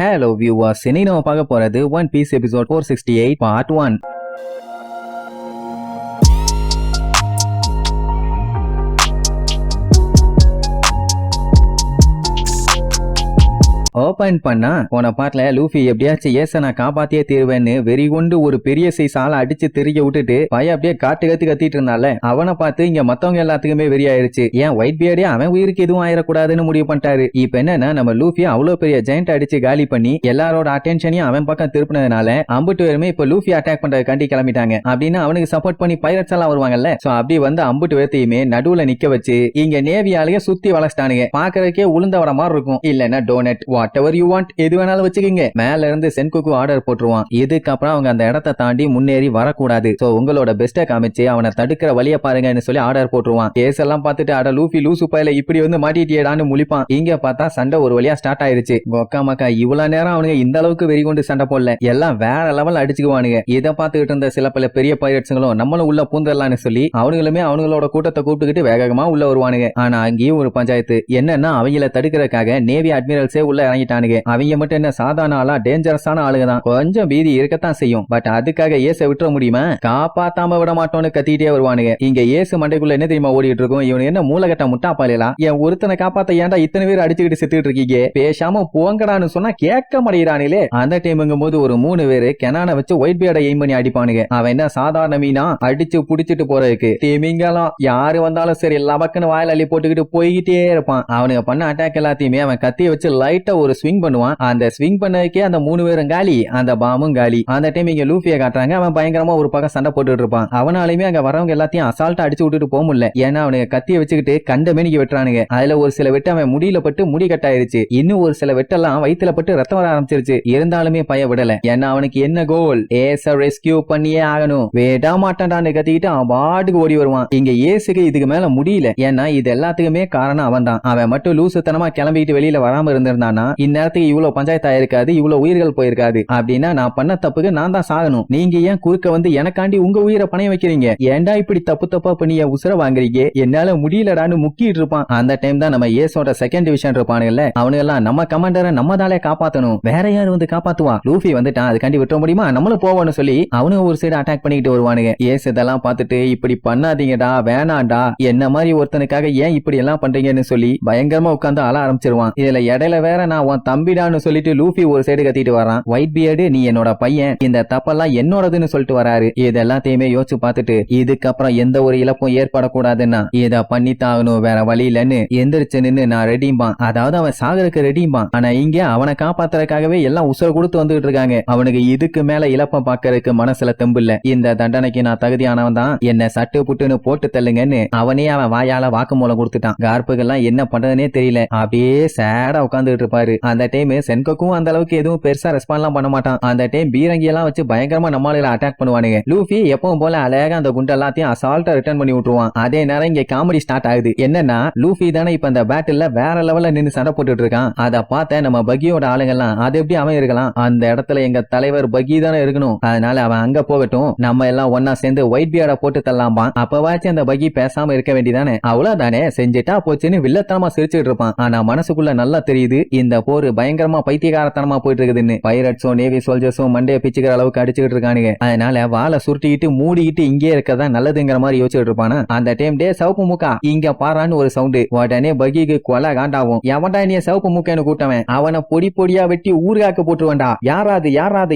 Hello viewers, இன்னைக்கு நம்ம பார்க்க போறது One Piece episode 468 part 1. Open பண்ணா போன பாட்டுல லூஃபி எப்படியாச்சும் ஏச நான் காப்பாத்தியே தீர்வேன்னு வெறி கொண்டு ஒரு பெரிய சைஸ் ஆளை அடிச்சு திரிக்க விட்டுட்டு பையன் அப்படியே கத்திட்டு இருந்தால அவனை பார்த்து இங்க மத்தவங்க எல்லாத்துக்குமே வெறி ஆயிருச்சு. ஏன் ஒயிட் பியர்டே அவன் உயிருக்கு எதுவும் ஆயிடக்கூடாதுன்னு முடிவு பண்ணிட்டாரு. இப்ப என்னன்னா நம்ம லூஃபி அவ்வளவு பெரிய ஜெயண்ட் அடிச்சு காலி பண்ணி எல்லாரோட அட்டென்ஷனையும் அவன் பக்கம் திருப்பினதுனால அம்புட்டு பேருமே இப்ப லூஃபி அட்டாக் பண்றது கண்டி கிளம்பிட்டாங்க. அப்படின்னு அவனுக்கு சப்போர்ட் பண்ணி பைரட்ஸ் எல்லாம் வருவாங்கல்ல. சோ அப்படி வந்து அம்புட்டு பேர்த்தையுமே நடுவுல நிக்க வச்சு இங்க நேவியாலேயே சுத்தி வளர்ச்சிட்டானுங்க. பாக்குறதுக்கே உளுந்த வர மாதிரி இருக்கும். இல்லன்னா டோனட் whatever you want எது வேணாலும் வச்சுக்கீங்க. மேல இருந்து சென்குக்கு ஆர்டர் போட்டுருவான். இதுக்கப்புறம் அவங்க அந்த இடத்தை தாண்டி முன்னேறி வரக்கூடாது. சோ உங்களோட பெஸ்ட காமிச்சு அவனை தடுக்கிற வழிய பாருங்கன்னு சொல்லி ஆர்டர் போட்டுருவான். கேஸ் எல்லாம் பார்த்துட்டு அட லூஃபி லூசு பையில இப்படி வந்து மாட்டிட்டியடான்னு முழிப்பான். இங்க பார்த்தா சண்டை ஒரு வழியா ஸ்டார்ட் ஆயிருச்சு. ஒக்கா மக்கா இவ்வளவு நேரம் அவனுங்க இந்த அளவுக்கு வெறி கொண்டு சண்டை போடல. எல்லாம் வேற லெவல் அடிச்சுக்குவானுங்க. இதை பார்த்துக்கிட்டு இருந்த சில பல பெரிய பைரட்ஸுங்களும் நம்மளும் உள்ள பூந்தரலான்னு சொல்லி அவனுங்களுமே அவங்களோட கூட்டத்தை கூப்பிட்டுக்கிட்டு வேகமா உள்ள வருவானுங்க. ஆனா அங்கேயும் ஒரு பஞ்சாயத்து. என்னன்னா அவங்கள தடுக்கிறதுக்காக நேவி அட்மிரல்ஸே உள்ள இறங்கிட்டானுங்க. அவங்க மட்டும் என்ன சாதாரண ஆளா, டேஞ்சரஸான ஆளுங்க தான். கொஞ்சம் பீதி இருக்கத்தான் செய்யும். பட் அதுக்காக ஏச விட்டுற முடியுமா? காப்பாத்தாம விட மாட்டோம்னு கத்திட்டே வருவானுங்க. இங்க ஏசு மண்டைக்குள்ள என்ன தெரியுமா ஓடிட்டு இருக்கும்? இவனு என்ன மூலகட்ட முட்டாப்பாளியா? என் ஒருத்தனை காப்பாத்த ஏன்டா இத்தனை பேர் அடிச்சுக்கிட்டு செத்துட்டு இருக்கீங்க? பேசாம போங்கடான்னு சொன்னா கேட்க மாட்டேங்கிறானே. அந்த டைமுங்கும் போது ஒரு 3 பேரு கெனான வச்சு ஒயிட் பியர்டை எய்ம் பண்ணி அடிப்பானுங்க. அவன் என்ன சாதாரண மீனா அடிச்சு புடிச்சிட்டு போறதுக்கு திமிங்கலம் யாரு வந்தாலும் சரி லபக்குன்னு வாயில அள்ளி போட்டுக்கிட்டு போய்கிட்டே இருப்பான். அவனுக்கு பண்ண அட்டாக் எல்லாத்தையுமே அவன் கத்திய வச்சு லைட்டா ஒரு ஸ்விங் பண்ணுவான். அந்த ஸ்விங் பண்ணதுக்கே அந்த 3 பேரும் காலி, அந்த பாமும் காலி. அந்த டைம் இங்க லூஃபியை காட்டுறாங்க. அவன் பயங்கரமா ஒரு பக்கம் சண்டை போட்டுட்டு இருப்பான். அவனாலுமே அங்க வரவங்க எல்லாத்தையும் அசால்ட்டா அடிச்சு விட்டுட்டு போக முடியல. ஏன்னா அவனுக்கு கத்திய வச்சுக்கிட்டு கண்ட மேனிக்கு வெட்டுறானுங்க. அதுல ஒரு சில வெட்டு அவன் முடியல பட்டு முடி கட்டாயிருச்சு. இன்னும் ஒரு சில வெட்டெல்லாம் வயிற்றுல பட்டு ரத்தம் வர ஆரம்பிச்சிருச்சு. இருந்தாலுமே பய விடல. ஏன்னா அவனுக்கு என்ன கோல்? ஏச ரெஸ்கியூ பண்ணியே ஆகணும். வேடா மாட்டான்டான்னு கத்திக்கிட்டு அவன் பாட்டுக்கு ஓடி வருவான். இங்க ஏசுக்கு இதுக்கு மேல முடியல. ஏன்னா இது எல்லாத்துக்குமே காரணம் அவன் தான். அவன் மட்டும் லூசுத்தனமா கிளம்பிட்டு வெளியில வராம இருந்திருந்தானா இந்நேரத்துக்கு இவ்வளவு பஞ்சாயத்து ஆயிருக்காது, இவ்வளவு உயிர்கள் போயிருக்காது. அப்படின்னா நான் பண்ண தப்புக்கு நான் தான் சாகணும். நீங்க ஏன் குறுக்க வந்து எனக்காண்டி உங்க உயிரை பணைய வைக்கிறீங்க? ஏன்டா இப்படி தப்பா பண்ணி உசுர வாங்குறீங்க? என்னால முடியலடான்னு முக்கிட்டு இருப்பான். அந்த டைம் தான் நம்ம ஏசோட செகண்ட் டிவிஷன் இருப்பானுங்கல்ல, அவனுங்க எல்லாம் நம்ம கமாண்டரை நம்ம தாலே காப்பாத்தணும், வேற யாரு வந்து காப்பாத்துவா? லூஃபி வந்துட்டான், அதுக்காண்டி விட்டுற முடியுமா? நம்மளும் போவோம்னு சொல்லி அவனுங்க ஒரு சைடு அட்டாக் பண்ணிட்டு வருவானுங்க. ஏசு இதெல்லாம் பார்த்துட்டு இப்படி பண்ணாதீங்கடா, வேணாண்டா, என்ன மாதிரி ஒருத்தனுக்காக ஏன் இப்படி எல்லாம் பண்றீங்கன்னு சொல்லி பயங்கரமா உட்கார்ந்து அழ ஆரம்பிச்சிருவான். இதுல இடையில வேற நான் உன் தம்பிடான்னு சொல்லிட்டு லூஃபி ஒரு சைடு கத்திட்டு வரான். ஒயிட் பியர்டு நீ என்னோட பையன், இந்த தப்பெல்லாம் என்னோடதுன்னு சொல்லிட்டு வராரு. இது எல்லாத்தையுமே யோசிச்சு பார்த்துட்டு இதுக்கப்புறம் எந்த ஒரு இழப்பும் ஏற்படக்கூடாதுன்னா இத பண்ணித்தாகணும், வேற வழி இல்லன்னு எந்திரிச்சு நின்னு நான் ரெடிம்பான். அதாவது அவன் சாகருக்கு ரெடிம்பான். ஆனா இங்க அவனை காப்பாத்துறதுக்காகவே எல்லாம் உசுர கொடுத்து வந்துட்டு இருக்காங்க. அவனுக்கு இதுக்கு மேல இழப்ப பாக்கறதுக்கு மனசுல தெம்பு இல்ல. இந்த தண்டனைக்கு நான் தகுதியானவன் தான், என்ன சட்டு புட்டுன்னு போட்டு தள்ளுங்கன்னு அவனே அவன் வாயால வாக்குமூலம் கொடுத்துட்டான். கார்ப்புகள்லாம் என்ன பண்றதுனே தெரியல. அப்படியே சேடா உட்கார்ந்துட்டு இருப்பாரு. அந்த டைம் சென்கோக்கும் அந்த அளவுக்கு எதுவும் பெருசா ரெஸ்பான்ஸ்லாம் பண்ண மாட்டான். அந்த டைம் பீரங்கி எல்லாம் வச்சு பயங்கரமா நம்மளால அட்டாக் பண்ணுவானுங்க. லூஃபி எப்பவும் போல அழகா அந்த குண்டு எல்லாத்தையும் அசால்ட்டா ரிட்டர்ன் பண்ணி விட்டுருவான். அதே நேரம் இங்க காமெடி ஸ்டார்ட் ஆகுது. என்னன்னா லூஃபி தானே இப்ப அந்த பேட்டில்ல வேற லெவல்ல நின்னு சண்டை போட்டுட்டு இருக்கான். அத பார்த்த நம்ம பகியோட ஆளுங்க எல்லாம் அது எப்படி அவன் இருக்கலாம்? அந்த இடத்துல எங்க தலைவர் பகி தானே இருக்கணும். அதனால அவன் அங்க போகட்டும், நம்ம எல்லாம் ஒன்னா சேர்ந்து ஒயிட் பியர்டை போட்டு தள்ளலாம்பான். அப்பவாச்சும் அந்த பகி பேசாம இருக்க வேண்டியதானே? அவ்வளவுதானே, செஞ்சுட்டா போச்சுன்னு வில்லத்தனமா சிரிச்சுட்டு இருப்பான். ஆனா மனசுக்குள்ள நல்லா தெரியுது இந்த போர் பயங்கரமா பைத்தியகாரத்தனமா போயிட்டு இருக்குதுன்னு. பைரட்ஸும் நேவி சோல்ஜர்ஸும் மண்டைய பிச்சுக்கிற அளவுக்கு அடிச்சுக்கிட்டு இருக்கானுங்க. அதனால வாழை சுருட்டிக்கிட்டு மூடிக்கிட்டு இங்கே இருக்கதா நல்லதுங்கிற மாதிரி யோசிச்சுட்டு இருப்பானா. அந்த டைம் டே சவுப்பு மூக்கா இங்க பாறான்னு ஒரு சவுண்டு. உடனே பகிக்கு கொலை காண்டாவும். எவன்டா நீ சவுப்பு மூக்கன்னு கூட்டவன்? அவனை பொடி பொடியா வெட்டி ஊர்காக்க போட்டுருவான்டா.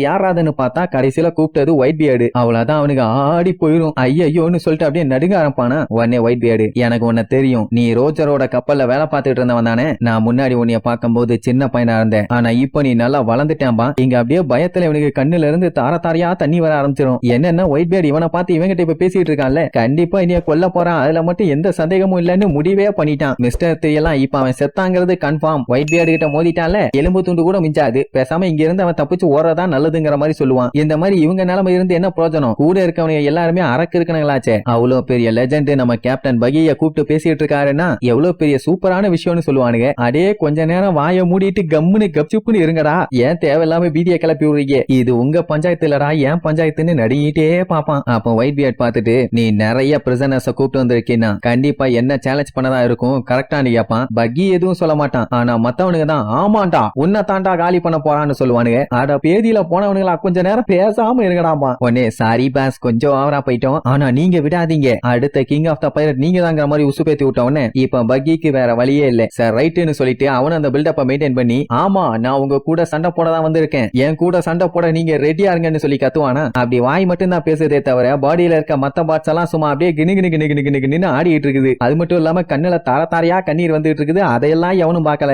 யாராதுன்னு பார்த்தா கடைசியில கூப்பிட்டது ஒயிட் பியர்டு. அவ்வளவுதான், அவனுக்கு ஆடி போயிடும். ஐயோன்னு சொல்லிட்டு அப்படியே நடுங்க ஆரம்பிப்பானா. உடனே ஒயிட் பியர்டு, எனக்கு உன்ன தெரியும், நீ ரோஜரோட கப்பல்ல வேலை பார்த்துட்டு இருந்தவன் தானே? நான் முன்னாடி உன்னைய பார்க்கும்போது சின்ன பையனா இருந்தேன். ஆனா இப்ப நீ நல்லா வளர்ந்துட்டேன்பா. இங்க அப்படியே பயத்துல இவனுக்கு கண்ணுல இருந்து தாரையா தண்ணி வர ஆரம்பிச்சிடும். என்னன்னா ஒயிட் பியர்டு இவனை பார்த்து இவங்கிட்ட இப்ப பேசிட்டு இருக்கான்ல, கண்டிப்பா இனிய கொல்ல போறான், அதுல மட்டும் எந்த சந்தேகமும் இல்லன்னு முடிவே பண்ணிட்டான். மிஸ்டர் 3 எல்லாம் இப்ப அவன் செத்தாங்கிறது கன்ஃபார்ம். ஒயிட் பியர்டு கிட்ட மோதிட்டான்ல, எலும்பு துண்டு கூட மிஞ்சாது. பேசாம இங்க இருந்து அவன் தப்பிச்சு ஓடுறதா நல்லதுங்கிற மாதிரி சொல்லுவான். இந்த மாதிரி இவங்க நிலைமை இருந்து என்ன பிரயோஜனம்? கூட இருக்கவங்க எல்லாருமே அரக்கு இருக்கணுங்களாச்சே. அவ்வளவு பெரிய லெஜெண்ட் நம்ம கேப்டன் பகிய கூப்பிட்டு பேசிட்டு இருக்காருன்னா எவ்வளவு பெரிய சூப்பரான விஷயம்னு சொல்லுவானுங்க. அடே கொஞ்ச நேரம் வாய மூடிட்டு கம்முன்னு கப்சுப்புன்னு இருங்கடா, ஏன் தேவையில்லாம பீதியை கிளப்பி விடுறீங்க, இது உங்க பஞ்சாயத்து இல்லடா ஏன் பஞ்சாயத்துன்னு நடிகிட்டே பாப்பான். அப்ப ஒயிட் பியர்ட் பார்த்துட்டு, நீ நிறைய பிரிசனர்ஸ கூப்பிட்டு வந்திருக்கீன்னா கண்டிப்பா என்ன சேலஞ்ச் பண்ணதா இருக்கும் கரெக்டா நீ கேப்பான். பக்கி எதுவும் சொல்ல மாட்டான். ஆனா மத்தவனுங்க தான் ஆமாண்டா உன்னை தாண்டா காலி பண்ண போறான்னு சொல்லுவானுங்க. அட பேதியில போனவனுங்களா கொஞ்ச நேரம் பேசாம இருங்கடாமா. உடனே சாரி பாஸ் கொஞ்சம் ஓவரா போயிட்டோம், ஆனா நீங்க விடாதீங்க, அடுத்த கிங் ஆஃப் த பைரட் நீங்க தாங்கிற மாதிரி உசுப்பேத்தி விட்டவனே இப்ப பக்கிக்கு வேற வழியே இல்ல சார் ரைட்னு சொல்லிட்டு அவன் அந்த பில்டப்ப மெயின்டைன் பண்ணி, ஆமா நான் உங்க கூட சண்டை போட தான் வந்திருக்கேன், என் கூட சண்டை போட நீங்க ரெடியா இருங்கன்னு சொல்லி கத்துவானா. அப்படி வாய் மட்டும் தான் பேசுதே தவிர பாடியில இருக்க மத்த பார்ட்ஸ் எல்லாம் சும்மா அப்படியே கிணு கிணு கிணு கிணு கிணு கிணு ஆடிட்டு இருக்குது. அது மட்டும் இல்லாம கண்ணுல தார தாரையா கண்ணீர் வந்துட்டு இருக்குது. அதையெல்லாம் எவனும் பார்க்கல.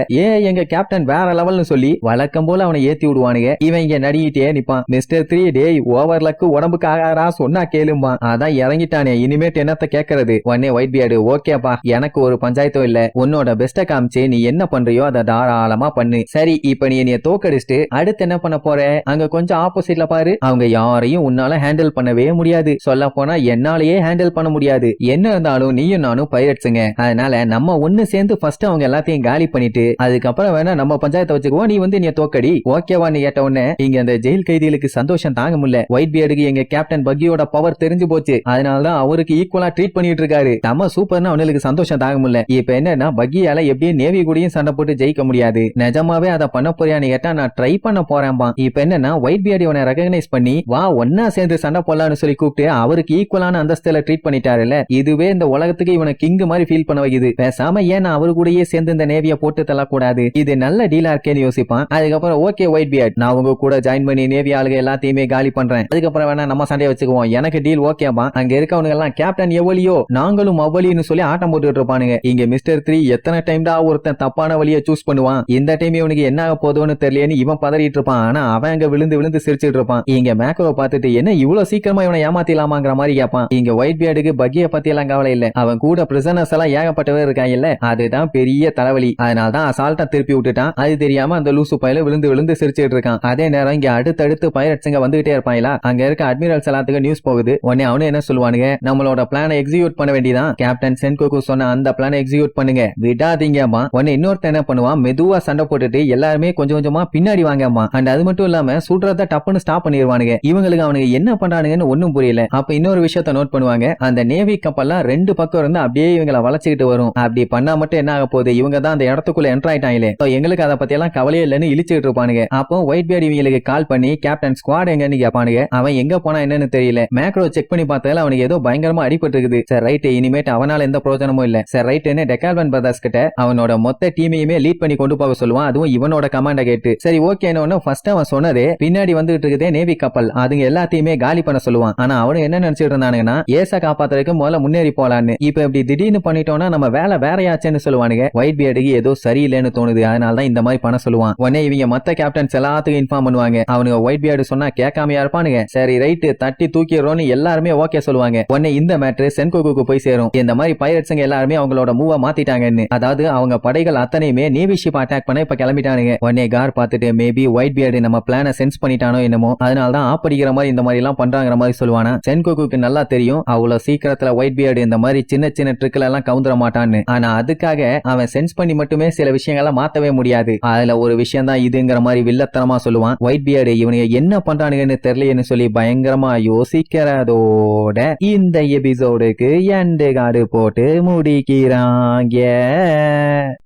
எங்க கேப்டன் வேற லெவல்னு சொல்லி வழக்கம் போல அவனை ஏத்தி விடுவானுங்க. இவன் இங்க நடிகிட்டே நிப்பான். மிஸ்டர் 3 டேய் ஓவர்லக்கு உடம்புக்கு ஆகாரா சொன்னா கேளும்பா. அதான் இறங்கிட்டானே இனிமேட் என்னத்த கேட்கறது. உடனே ஒயிட் பியர்டு ஓகேப்பா எனக்கு ஒரு பஞ்சாயத்தும் இல்ல, உன்னோட பெஸ்ட காமிச்சு நீ என்ன பண்றியோ அதை தாராளமா பண்ணு. சரி இப்ப நீ என்னைய தோக்கடிச்சிட்டு அடுத்து என்ன பண்ண போற, அங்க கொஞ்சம் ஆப்போசிட்ல பாரு, அவங்க யாரையும் உன்னால ஹேண்டில் பண்ணவே முடியாது, சொல்ல போனா என்னாலேயே ஹேண்டில் பண்ண முடியாது. என்ன இருந்தாலும் நீயும் நானும் பைரட்ஸுங்க, அதனால நம்ம ஒண்ணு சேர்ந்து ஃபர்ஸ்ட் அவங்க எல்லாத்தையும் காலி பண்ணிட்டு அதுக்கப்புறம் வேணா நம்ம பஞ்சாயத்தை வச்சுக்குவோம், நீ வந்து நீ தோக்கடி ஓகேவான்னு கேட்ட உடனே இங்க அந்த ஜெயில் கைதிகளுக்கு சந்தோஷம் தாங்க முடியல. ஒயிட் பியர்டுக்கு எங்க கேப்டன் பக்கியோட பவர் தெரிஞ்சு போச்சு, அதனாலதான் அவருக்கு ஈக்குவலா ட்ரீட் பண்ணிட்டு இருக்காரு. நம்ம சூப்பர்னு அவனுக்கு சந்தோஷம் தாங்க முடியல. இப்ப என்னன்னா பக்கியால எப்படியும் நேவி கூடயும் சண்டை போட்டு ஜெயிக்க முடியாது, நிஜமாவே அதை பண்ண போறியான்னு கேட்டா நான் ட்ரை பண்ண போறேன்பா. இப்ப என்னன்னா ஒயிட் பியர்டு இவனை ரெகக்னைஸ் பண்ணி வா ஒன்னா சேர்ந்து சண்டை போடலான்னு சொல்லி கூப்பிட்டு அவருக்கு ஈக்குவலான அந்தஸ்துல ட்ரீட் பண்ணிட்டாருல, இதுவே இந்த உலகத்துக்கு இவனை கிங் மாதிரி ஃபீல் பண்ண வைக்குது. பேசாம ஏன் அவர் கூடயே சேர்ந்து இந்த நேவியை போட்டு தள்ளக்கூடாது, இது நல்ல டீலா இருக்கேன்னு யோசிப்பான். அதுக்கப்புறம் ஓகே ஒயிட் பியர்ட் நான் உங்க கூட ஜாயின் பண்ணி நேவி ஆளுங்க எல்லாத்தையுமே காலி பண்றேன், அதுக்கப்புறம் வேணா நம்ம சண்டையை வச்சுக்குவோம், எனக்கு டீல் ஓகேப்பா. அங்க இருக்கவனுங்க எல்லாம் கேப்டன் எவ்வளியோ நாங்களும் அவ்வளின்னு சொல்லி ஆட்டம் போட்டுட்டு இருப்பானுங்க. இங்க மிஸ்டர் 3 எத்தனை டைம் தான் ஒருத்தன் தப்பான வழியை சூஸ் பண்ணுவான், இந்த டைம் இவனுக்கு என்ன ஆக போதோன்னு தெரியலன்னு இவன் பதறிட்டு இருப்பான். ஆனா அவன் அங்க விழுந்து விழுந்து சிரிச்சிட்டு இருப்பான். இங்க மேக்ரோ பார்த்துட்டு என்ன இவ்வளவு சீக்கிரமா இவனை ஏமாத்திலாமாங்கிற மாதிரி கேட்பான். இங்க ஒயிட் பியர்டுக்கு பக்கிய பத்தி எல்லாம் கவலை இல்ல, அவன் கூட பிரிசனர்ஸ் எல்லாம் ஏகப்பட்டவே இருக்காங்க இல்ல, அதுதான் பெரிய தலைவலி, அதனாலதான் அசால்ட்டா திருப்பி விட்டுட்டான். அது தெரியாம அந்த லூசு பையில விழுந்து விழுந்து சிரிச்சிட்டு இருக்கான். அதே நேரம் இங்க அடுத்தடுத்து பைரட்ஸ்ங்க வந்துகிட்டே இருப்பாங்களா, அங்க இருக்க அட்மிரல்ஸ் எல்லாத்துக்கும் நியூஸ் போகுது. உடனே அவனு என்ன சொல்லுவானுங்க, நம்மளோட பிளானை எக்ஸிக்யூட் பண்ண வேண்டியதான், கேப்டன் சென்கோகு சொன்ன அந்த பிளானை எக்ஸிக்யூட் பண்ணுங்க விடாதீங்கம்மா. உடனே இன்னொருத்த என்ன பண்ணுவான், மெதுவா சண்டை போட்டுட்டு எல்லாருமே கொஞ்சம் கொஞ்சமா பின்னாடி வாங்கம்மா. அண்ட் அது மட்டும் இல்லாம சுடுறத டப்புன்னு ஸ்டாப் பண்ணிடுவானுங்க. இவங்களுக்கு அவனுக்கு என்ன பண்றானுங்கன்னு ஒண்ணும் புரியல. அப்ப இன்னொரு விஷயத்த நோட் பண்ணுவாங்க, அந்த நேவி கப்பல்லாம் ரெண்டு பக்கம் இருந்து அப்படியே இவங்களை வளைச்சுக்கிட்டு வரும். அப்படி பண்ணா மட்டும் என்ன ஆக போகுது, இவங்க தான் அந்த இடத்துக்குள்ள என்டர் ஆயிட்டாங்களே, எங்களுக்கு அதை பத்தி எல்லாம் கவலையே இல்லைன்னு இழிச்சுட்டு இருப்பானுங்க. அப்போ ஒயிட் பியர்ட் இவங்களுக்கு கால் பண்ணி கேப்டன் ஸ்குவாட் எங்கன்னு கேட்பானுங்க. அவன் எங்க போனா என்னன்னு தெரியல. மேக்ரோ செக் பண்ணி பார்த்ததுல அவனுக்கு ஏதோ பயங்கரமா அடிபட்டு இருக்குது. சரி ரைட் இனிமேட் அவனால எந்த பிரயோஜனமும் இல்ல. சரி ரைட்னு டெக்கால்வன் பிரதர்ஸ் கிட்ட அவனோட மொத்த டீமையுமே லீட் பண்ணி கொண்டு போக சொல்லுவான், அதுவும் இவனோட கமாண்ட கேட்டு. சரி ஓகே ஃபர்ஸ்ட் அவன் சொன்னதே பின்னாடி வந்துட்டு இருக்குதே நேவி கப்பல், அதுங்க எல்லாத்தையுமே காலி பண்ண சொல்லுவான். ஆனா அவனு என்ன நினைச்சிட்டு இருந்தானுங்கன்னா ஏச காப்பாத்துறதுக்கு முதல்ல முன்னேறி போலான்னு. இப்ப இப்படி திடீர்னு பண்ணிட்டோம்னா நம்ம வேலை வேறையாச்சுன்னு சொல்லுவானுங்க. ஒயிட் பியர்டுக்கு ஏதோ சரியில்லைன்னு தோணுது, அதனாலதான் இந்த மாதிரி பண்ண சொல்லுவான். உடனே இவங்க மத்த கேப்டன்ஸ் எல்லாத்துக்கும் இன்ஃபார்ம் பண்ணுவாங்க. அவனுங்க ஒயிட் பியர்டு சொன்னா கேட்காமையா இருப்பானுங்க. சரி ரைட் தட்டி தூக்கிடுறோம்னு எல்லாருமே ஓகே சொல்லுவாங்க. உடனே இந்த மேட்ரு சென்கோகுக்கு போய் சேரும். இந்த மாதிரி பைரட்ஸ்ங்க எல்லாருமே அவங்களோட மூவ மாத்திட்டாங்கன்னு, அதாவது அவங்க படைகள் அத்தனையுமே நேவி ஷிப் அட்டாக் பண்ண இப்ப கிளம்பிட்டானுங்க. உடனே கார் பார்த்துட்டு மேபி ஒயிட் பியர்டு நம்ம பிளான சென்ஸ் பண்ணிட்டானோ என்னமோ, அதனாலதான் ஆப்படிக்கிற மாதிரி இந்த மாதிரி எல்லாம் பண்றாங்கிற மாதிரி சொல்லுவானா. சென்கோகுக்கு நல்லா தெரியும் அவ்வளவு சீக்கிரத்துல ஒயிட் பியர்டு இந்த மாதிரி சின்ன சின்ன ட்ரிக்ல எல்லாம் கவுந்துர மாட்டான்னு. ஆனா அதுக்காக அவன் சென்ஸ் பண்ணி மட்டுமே சில விஷயங்களை மாத்தவே முடியாது. அதுல ஒரு விஷயம் தான் இதுங்கிற மாதிரி வில்லத்தனமா சொல்லுவான். ஒயிட் பியர்டு இவனுங்க என்ன பண்றானுங்கன்னு தெரியலன்னு சொல்லி பயங்கரமா யோசிக்கிறதோட இந்த எபிசோடுக்கு எண்டு கார்டு போட்டு முடிக்கிறாங்க.